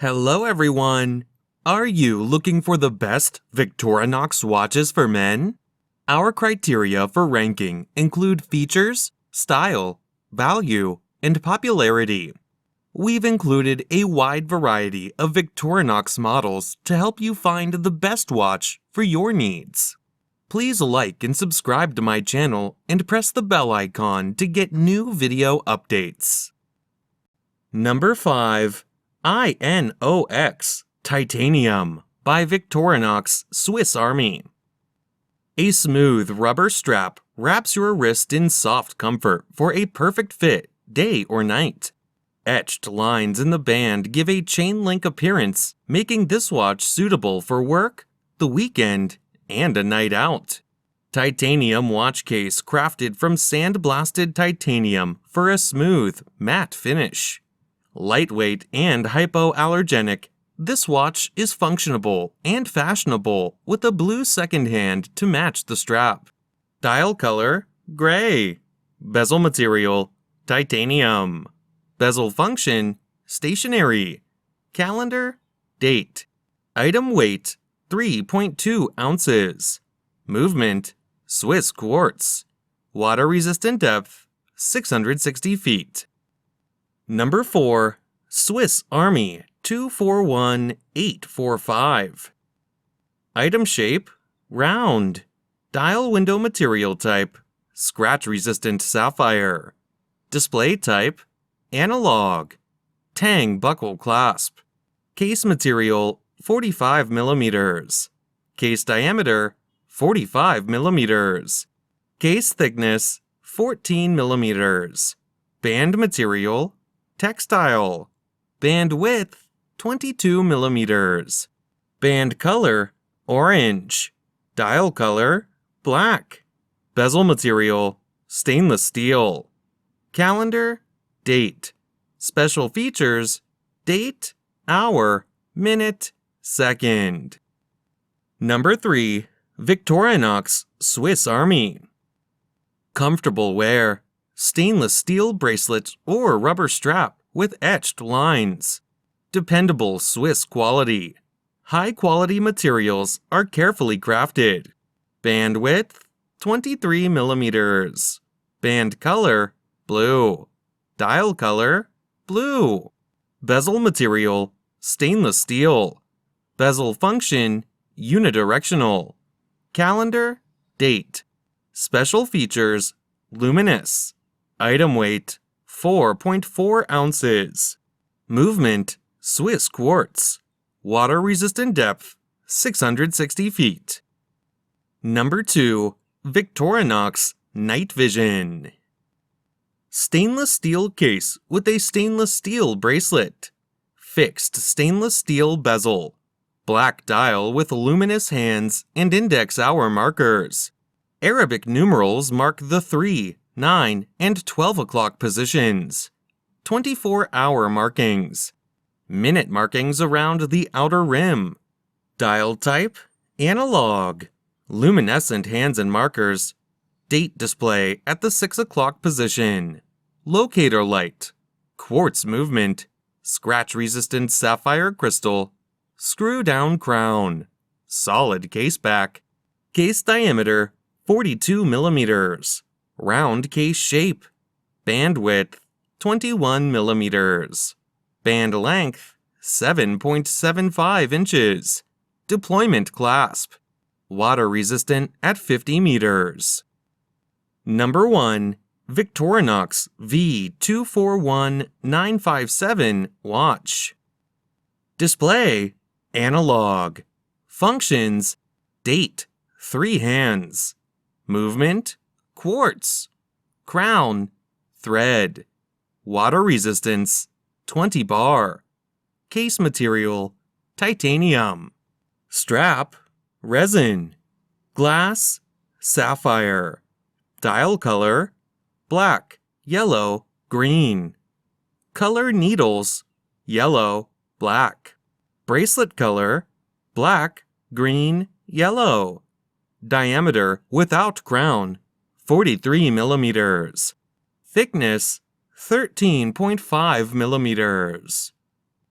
Hello everyone! Are you looking for the best Victorinox watches for men? Our criteria for ranking include features, style, value, and popularity. We've included a wide variety of Victorinox models to help you find the best watch for your needs. Please like and subscribe to my channel and press the bell icon to get new video updates. Number 5. I.N.O.X. Titanium by Victorinox Swiss Army. A smooth rubber strap wraps your wrist in soft comfort for a perfect fit, day or night. Etched lines in the band give a chain link appearance, making this watch suitable for work, the weekend, and a night out. Titanium watch case crafted from sandblasted titanium for a smooth, matte finish. Lightweight and hypoallergenic, this watch is functionable and fashionable with a blue second hand to match the strap. Dial color, gray. Bezel material, titanium. Bezel function, stationary. Calendar, date. Item weight, 3.2 ounces. Movement, Swiss quartz. Water resistant depth, 660 feet. Number 4. Swiss Army 241845. Item shape, round. Dial window material type, scratch-resistant sapphire. Display type, analog. Tang buckle clasp. Case material, 45 millimeters. Case diameter, 45 millimeters. Case thickness, 14 millimeters. Band material, textile. Band width, 22 millimeters. Band color, orange. Dial color, black. Bezel material, stainless steel. Calendar, date. Special features, date, hour, minute, second. Number 3. Victorinox Swiss Army. Comfortable wear. Stainless steel bracelet or rubber strap with etched lines. Dependable Swiss quality. High-quality materials are carefully crafted. Band width, 23 millimeters. Band color, blue. Dial color, blue. Bezel material, stainless steel. Bezel function, unidirectional. Calendar, date. Special features, luminous. Item weight, 4.4 ounces. Movement, Swiss quartz. Water resistant depth, 660 feet. Number 2. Victorinox Night Vision. Stainless steel case with a stainless steel bracelet. Fixed stainless steel bezel. Black dial with luminous hands and index hour markers. Arabic numerals mark the 3, 9, and 12 o'clock positions. 24-hour markings. Minute markings around the outer rim. Dial type, analog. Luminescent hands and markers. Date display at the 6 o'clock position. Locator light. Quartz movement. Scratch-resistant sapphire crystal. Screw-down crown. Solid case back. Case diameter, 42 millimeters. Round case shape. Band width, 21 millimeters. Band length, 7.75 inches. Deployment clasp. Water resistant at 50 meters. Number 1. Victorinox V241957 watch. Display, analog. Functions, date, 3 hands. Movement, quartz. Crown, thread. Water resistance, 20 bar. Case material, titanium. Strap, resin. Glass, sapphire. Dial color, black, yellow, green. Color needles, yellow, black. Bracelet color, black, green, yellow. Diameter without crown, 43 millimeters. Thickness, 13.5 millimeters.